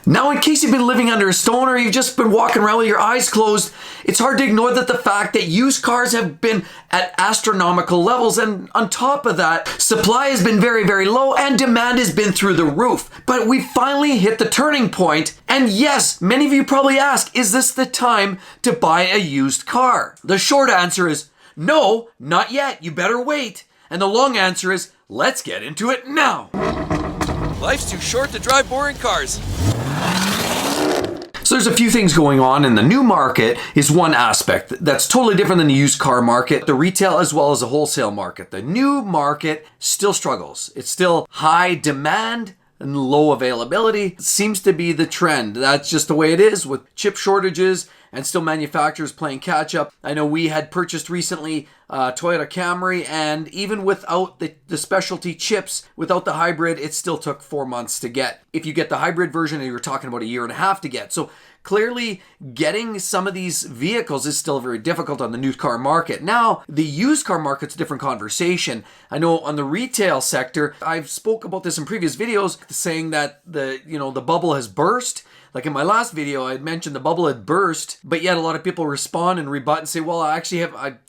Now, in case you've been living under a stone or you've just been walking around with your eyes closed, it's hard to ignore that the fact that used cars have been at astronomical levels, and on top of that, supply has been very, very low and demand has been through the roof. But we finally hit the turning point, and yes, many of you probably ask, is this the time to buy a used car? The short answer is no, not yet. You better wait. And the long answer is let's get into it now. Life's too short to drive boring cars. So there's a few things going on, and the new market is one aspect that's totally different than the used car market, the retail as well as the wholesale market. The new market still struggles. It's still high demand and low availability. It seems to be the trend. That's just the way it is with chip shortages and still manufacturers playing catch up. I know we had purchased recently Toyota Camry, and even without the specialty chips, without the hybrid, it still took 4 months to get. If you get the hybrid version, you're talking about 1.5 years to get. So clearly getting some of these vehicles is still very difficult on the new car market. Now, the used car market's a different conversation. I know on the retail sector, I've spoke about this in previous videos, saying that the bubble has burst. Like in my last video, I had mentioned the bubble had burst, but yet a lot of people respond and rebut and say, well, I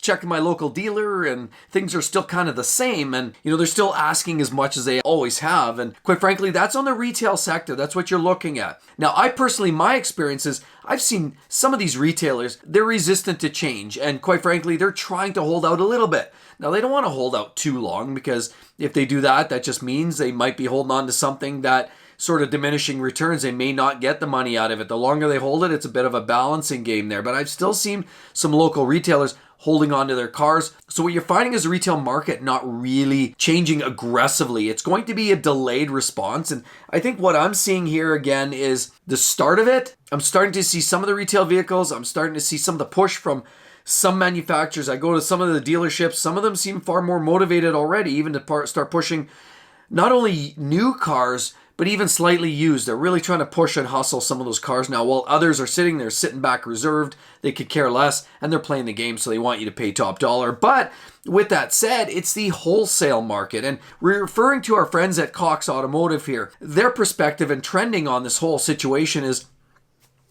checked my local dealer and things are still kind of the same. And, they're still asking as much as they always have. And quite frankly, that's on the retail sector. That's what you're looking at. Now, I personally, my experience is I've seen some of these retailers, they're resistant to change. And quite frankly, they're trying to hold out a little bit. Now, they don't want to hold out too long, because if they do that, that just means they might be holding on to something that sort of diminishing returns. They may not get the money out of it. The longer they hold it, it's a bit of a balancing game there. But I've still seen some local retailers holding on to their cars. So what you're finding is the retail market not really changing aggressively. It's going to be a delayed response. And I think what I'm seeing here again is the start of it. I'm starting to see some of the retail vehicles. I'm starting to see some of the push from some manufacturers. I go to some of the dealerships. Some of them seem far more motivated already, even to start pushing not only new cars, but even slightly used. They're really trying to push and hustle some of those cars now, while others are sitting back reserved. They could care less, and they're playing the game, so they want you to pay top dollar. But with that said, it's the wholesale market, and we're referring to our friends at Cox Automotive here. Their perspective and trending on this whole situation is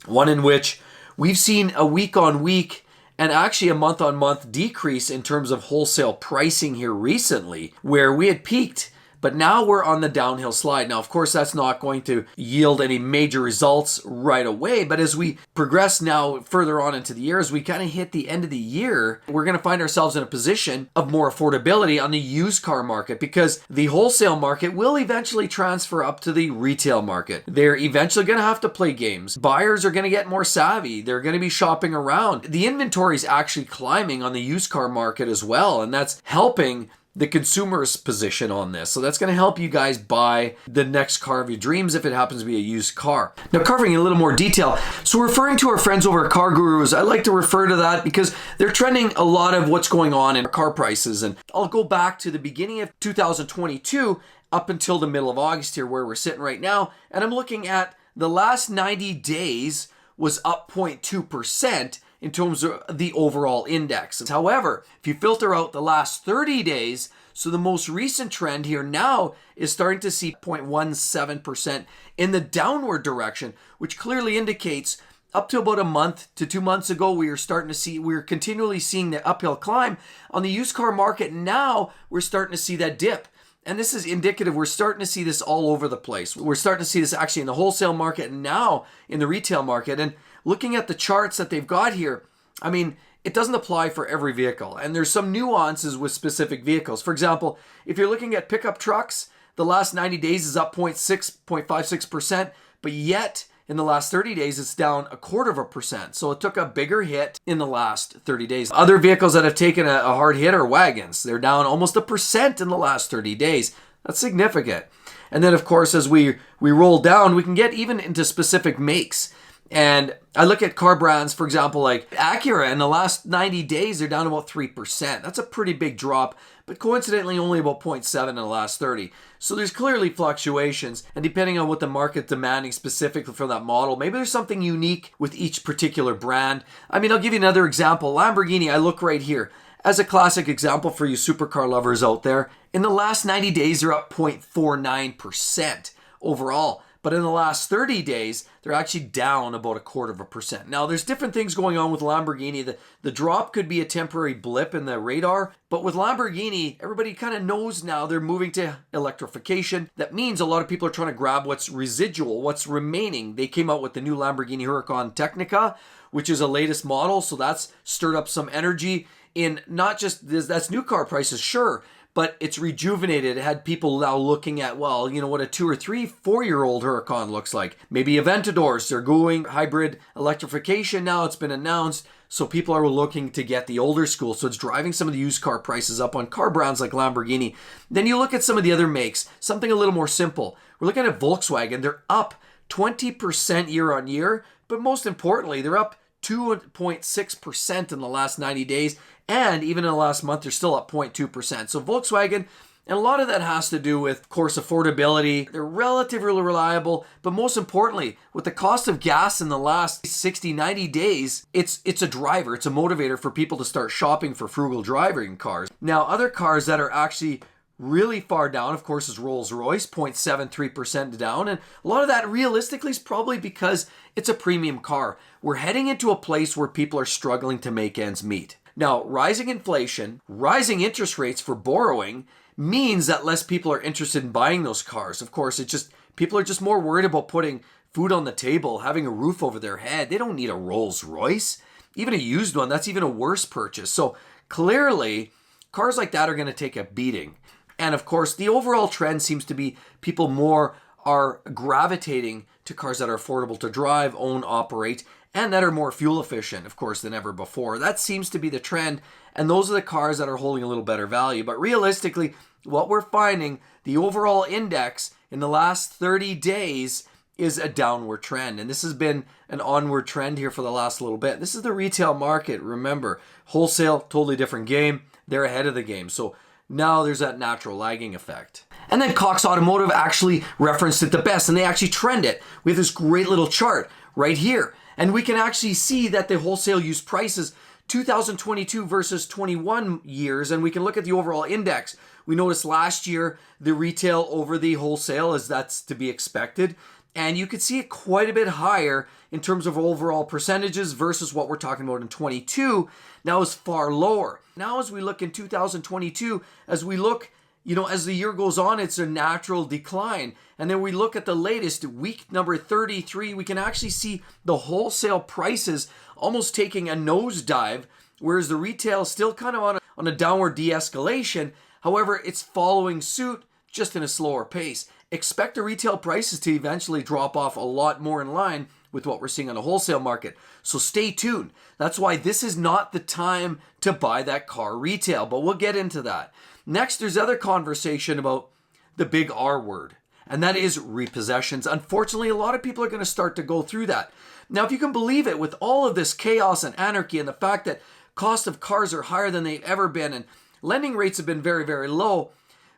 one in which we've seen a week-on-week and actually a month-on-month decrease in terms of wholesale pricing here recently, where we had peaked, but now we're on the downhill slide. Now, of course, that's not going to yield any major results right away. But as we progress now further on into the year, as we kind of hit the end of the year, we're going to find ourselves in a position of more affordability on the used car market, because the wholesale market will eventually transfer up to the retail market. They're eventually going to have to play games. Buyers are going to get more savvy. They're going to be shopping around. The inventory is actually climbing on the used car market as well, and that's helping the consumer's position on this. So that's going to help you guys buy the next car of your dreams if it happens to be a used car. Now, covering in a little more detail, so referring to our friends over at Car Gurus, I like to refer to that because they're trending a lot of what's going on in car prices. And I'll go back to the beginning of 2022 up until the middle of August here, where we're sitting right now. And I'm looking at the last 90 days was up 0.2%. in terms of the overall index. However, if you filter out the last 30 days, so the most recent trend here now is starting to see 0.17% in the downward direction, which clearly indicates up to about a month to 2 months ago, we were continually seeing the uphill climb. On the used car market now, we're starting to see that dip. And this is indicative. We're starting to see this all over the place. We're starting to see this actually in the wholesale market and now in the retail market. And looking at the charts that they've got here, I mean, it doesn't apply for every vehicle. And there's some nuances with specific vehicles. For example, if you're looking at pickup trucks, the last 90 days is up 0.56%, but yet in the last 30 days, it's down 0.25%. So it took a bigger hit in the last 30 days. Other vehicles that have taken a hard hit are wagons. They're down almost 1% in the last 30 days. That's significant. And then, of course, as we roll down, we can get even into specific makes. And I look at car brands, for example, like Acura, in the last 90 days, they're down about 3%. That's a pretty big drop, but coincidentally only about 0.7 in the last 30. So there's clearly fluctuations, and depending on what the market's demanding specifically for that model, maybe there's something unique with each particular brand. I mean, I'll give you another example. Lamborghini, I look right here. As a classic example for you supercar lovers out there, in the last 90 days, they're up 0.49% overall. But in the last 30 days, they're actually down about 0.25%. Now, there's different things going on with Lamborghini. The drop could be a temporary blip in the radar. But with Lamborghini, everybody kind of knows now they're moving to electrification. That means a lot of people are trying to grab what's residual, what's remaining. They came out with the new Lamborghini Huracan Technica, which is a latest model. So that's stirred up some energy in not just this, that's new car prices, sure, but it's rejuvenated. It had people now looking at, well, you know, what a 2 or 3, 4-year-old Huracan looks like. Maybe Aventadors, they're going hybrid electrification now. It's been announced. So people are looking to get the older school. So it's driving some of the used car prices up on car brands like Lamborghini. Then you look at some of the other makes, something a little more simple. We're looking at Volkswagen. They're up 20% year on year, but most importantly, they're up 2.6% in the last 90 days, and even in the last month, they're still up 0.2%. So Volkswagen, and a lot of that has to do with, of course, affordability. They're relatively reliable, but most importantly, with the cost of gas in the last 60, 90 days, it's a driver, it's a motivator for people to start shopping for frugal driving cars. Now, other cars that are actually really far down, of course, is Rolls-Royce, 0.73% down. And a lot of that realistically is probably because it's a premium car. We're heading into a place where people are struggling to make ends meet. Now, rising inflation, rising interest rates for borrowing means that less people are interested in buying those cars. Of course, people are just more worried about putting food on the table, having a roof over their head. They don't need a Rolls-Royce. Even a used one, that's even a worse purchase. So clearly, cars like that are going to take a beating. And of course, the overall trend seems to be people more are gravitating to cars that are affordable to drive, own, operate, and that are more fuel efficient, of course, than ever before. That seems to be the trend. And those are the cars that are holding a little better value. But realistically, what we're finding, the overall index in the last 30 days is a downward trend. And this has been an onward trend here for the last little bit. This is the retail market. Remember, wholesale, totally different game. They're ahead of the game. So now there's that natural lagging effect. And then Cox Automotive actually referenced it the best, and they actually trend it. We have this great little chart right here. And we can actually see that the wholesale used prices 2022 versus 21 years, and we can look at the overall index. We noticed last year the retail over the wholesale, as that's to be expected. And you could see it quite a bit higher in terms of overall percentages versus what we're talking about in 22. Now is far lower. Now as we look in 2022, as we look, as the year goes on, it's a natural decline. And then we look at the latest week number 33, we can actually see the wholesale prices almost taking a nosedive, whereas the retail is still kind of on a downward de-escalation. However, it's following suit just in a slower pace. Expect the retail prices to eventually drop off a lot more in line with what we're seeing on the wholesale market. So stay tuned. That's why this is not the time to buy that car retail, but we'll get into that. Next, there's other conversation about the big R word, and that is repossessions. Unfortunately, a lot of people are going to start to go through that. Now, if you can believe it, with all of this chaos and anarchy and the fact that cost of cars are higher than they've ever been and lending rates have been very, very low,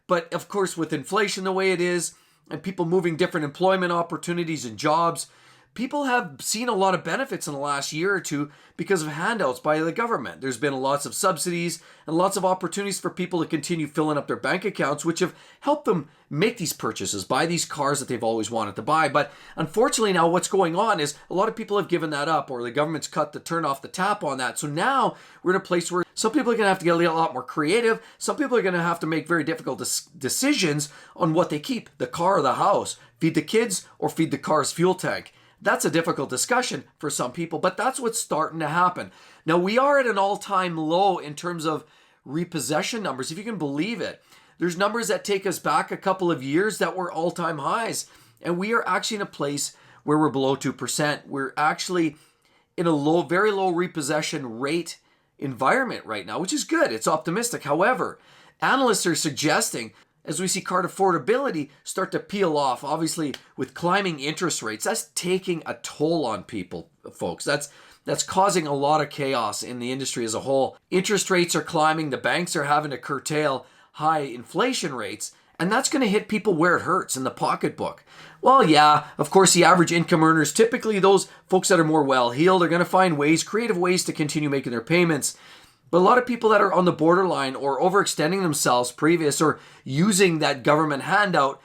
but of course, with inflation the way it is and people moving different employment opportunities and jobs, people have seen a lot of benefits in the last year or two because of handouts by the government. There's been lots of subsidies and lots of opportunities for people to continue filling up their bank accounts, which have helped them make these purchases, buy these cars that they've always wanted to buy. But unfortunately now what's going on is a lot of people have given that up, or the government's turn off the tap on that. So now we're in a place where some people are going to have to get a lot more creative. Some people are going to have to make very difficult decisions on what they keep, the car or the house, feed the kids or feed the car's fuel tank. That's a difficult discussion for some people, but that's what's starting to happen. Now, we are at an all-time low in terms of repossession numbers, if you can believe it. There's numbers that take us back a couple of years that were all-time highs, and we are actually in a place where we're below 2%. We're actually in a very low repossession rate environment right now, which is good. It's optimistic. However, analysts are suggesting, as we see card affordability start to peel off, obviously with climbing interest rates, that's taking a toll on people, folks. That's causing a lot of chaos in the industry as a whole. Interest rates are climbing. The banks are having to curtail high inflation rates, and that's going to hit people where it hurts, in the pocketbook. Well, yeah, of course, the average income earners, typically those folks that are more well-heeled, are going to find creative ways to continue making their payments. But a lot of people that are on the borderline or overextending themselves previous or using that government handout,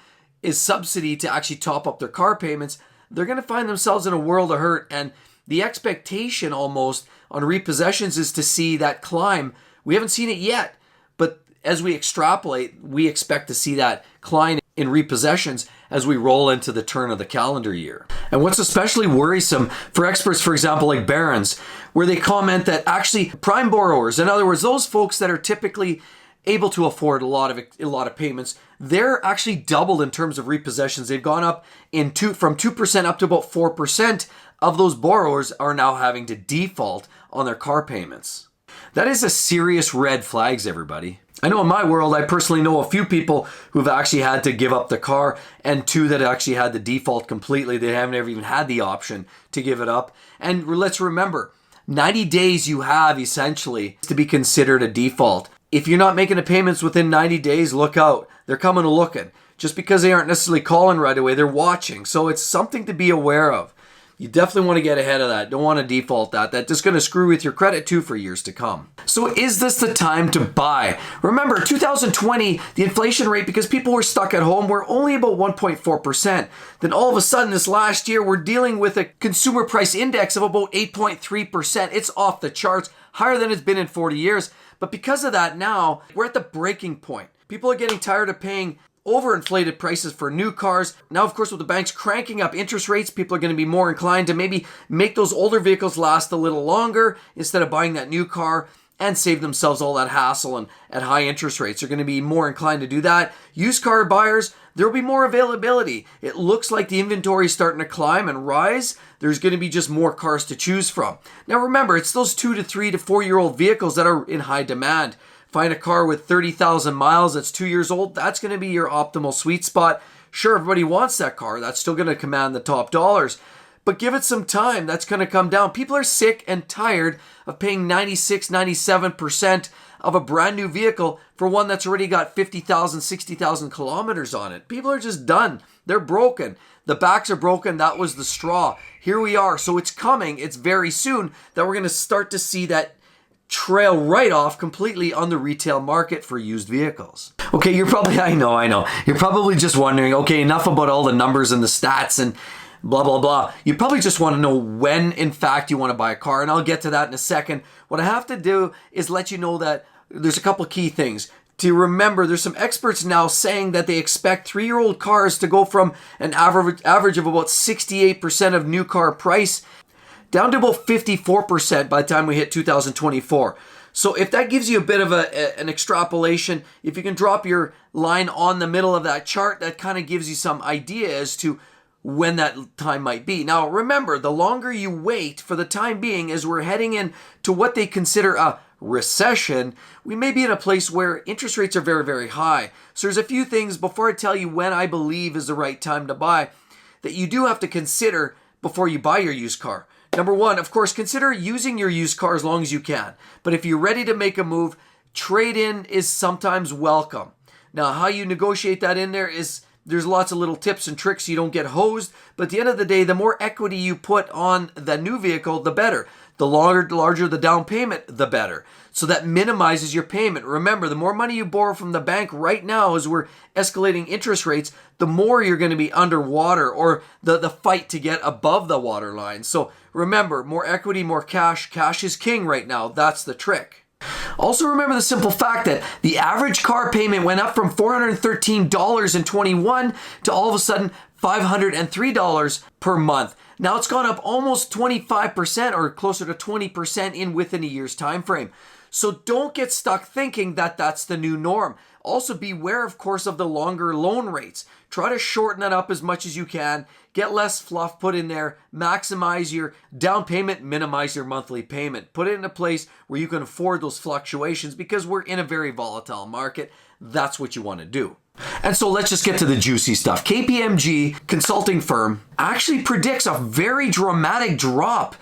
is subsidy to actually top up their car payments, they're going to find themselves in a world of hurt. And the expectation almost on repossessions is to see that climb. We haven't seen it yet, but as we extrapolate, we expect to see that climb in repossessions as we roll into the turn of the calendar year. And what's especially worrisome for experts, for example, like Barron's, where they comment that actually prime borrowers, in other words, those folks that are typically able to afford a lot of payments, they're actually doubled in terms of repossessions. They've gone up from 2% up to about 4% of those borrowers are now having to default on their car payments. That is a serious red flags, everybody. I know in my world, I personally know a few people who've actually had to give up the car, and two that actually had to default completely. They haven't ever even had the option to give it up. And let's remember, 90 days you have essentially to be considered a default. If you're not making the payments within 90 days, look out. They're coming a looking. Just because they aren't necessarily calling right away, they're watching. So it's something to be aware of. You definitely want to get ahead of that. Don't want to default that. That's just going to screw with your credit too for years to come. So is this the time to buy? Remember, 2020, the inflation rate, because people were stuck at home, were only about 1.4%. Then all of a sudden this last year, we're dealing with a consumer price index of about 8.3%. It's off the charts, higher than it's been in 40 years. But because of that now, we're at the breaking point. People are getting tired of paying overinflated prices for new cars. Now, of course, with the banks cranking up interest rates, people are going to be more inclined to maybe make those older vehicles last a little longer instead of buying that new car and save themselves all that hassle and at high interest rates. They're going to be more inclined to do that. Used car buyers, there will be more availability. It looks like the inventory is starting to climb and rise. There's going to be just more cars to choose from. Now, remember, it's those 2 to 3 to 4 year old vehicles that are in high demand. Find a car with 30,000 miles that's 2 years old. That's going to be your optimal sweet spot. Sure, everybody wants that car. That's still going to command the top dollars. But give it some time. That's going to come down. People are sick and tired of paying 96, 97% of a brand new vehicle for one that's already got 50,000, 60,000 kilometers on it. People are just done. They're broken. The backs are broken. That was the straw. Here we are. So it's coming. It's very soon that we're going to start to see that trail right off completely on the retail market for used vehicles. Okay, I know. You're probably just wondering, okay, enough about all the numbers and the stats and blah, blah, blah. You probably just want to know when, in fact, you want to buy a car, and I'll get to that in a second. What I have to do is let you know that there's a couple key things to remember. There's some experts now saying that they expect 3-year-old cars to go from an average of about 68% of new car price down to about 54% by the time we hit 2024. So if that gives you a bit of an extrapolation, if you can drop your line on the middle of that chart, that kind of gives you some idea as to when that time might be. Now, remember, the longer you wait for the time being as we're heading into what they consider a recession, we may be in a place where interest rates are very, very high. So there's a few things before I tell you when I believe is the right time to buy that you do have to consider before you buy your used car. Number one, of course, consider using your used car as long as you can. But if you're ready to make a move, trade-in is sometimes welcome. Now, how you negotiate that in there is there's lots of little tips and tricks so you don't get hosed. But at the end of the day, the more equity you put on the new vehicle, the better. The larger the down payment, the better. So that minimizes your payment. Remember, the more money you borrow from the bank right now as we're escalating interest rates, the more you're going to be underwater or the fight to get above the water line. So remember, more equity, more cash. Cash is king right now. That's the trick. Also remember the simple fact that the average car payment went up from $413 in 21 to all of a sudden $503 per month. Now it's gone up almost 25% or closer to 20% within a year's time frame. So don't get stuck thinking that that's the new norm. Also beware, of course, of the longer loan rates. Try to shorten it up as much as you can. Get less fluff put in there. Maximize your down payment. Minimize your monthly payment. Put it in a place where you can afford those fluctuations because we're in a very volatile market. That's what you want to do. And so let's just get to the juicy stuff. KPMG consulting firm actually predicts a very dramatic drop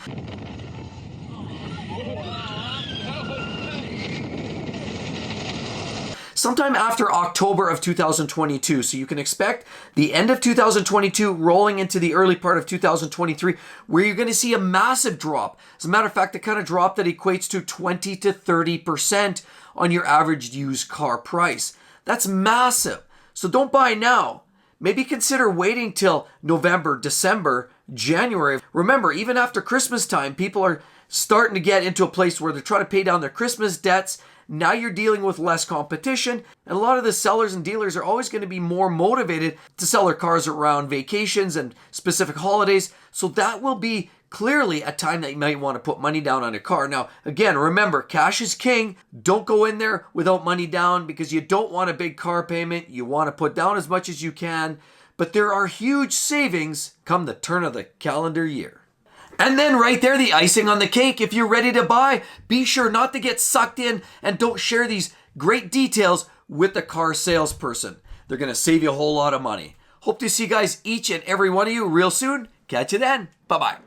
sometime after October of 2022. So you can expect the end of 2022 rolling into the early part of 2023 where you're going to see a massive drop. As a matter of fact, the kind of drop that equates to 20 to 30% on your average used car price. That's massive. So don't buy now. maybe consider waiting till November, December, January. Remember, even after Christmas time, people are starting to get into a place where they're trying to pay down their Christmas debts. Now you're dealing with less competition, and a lot of the sellers and dealers are always going to be more motivated to sell their cars around vacations and specific holidays. So that will be clearly a time that you might want to put money down on a car. Now, again, remember, cash is king. Don't go in there without money down because you don't want a big car payment. You want to put down as much as you can, but there are huge savings come the turn of the calendar year. And then right there, the icing on the cake. If you're ready to buy, be sure not to get sucked in and don't share these great details with the car salesperson. They're going to save you a whole lot of money. Hope to see you guys, each and every one of you, real soon. Catch you then. Bye-bye.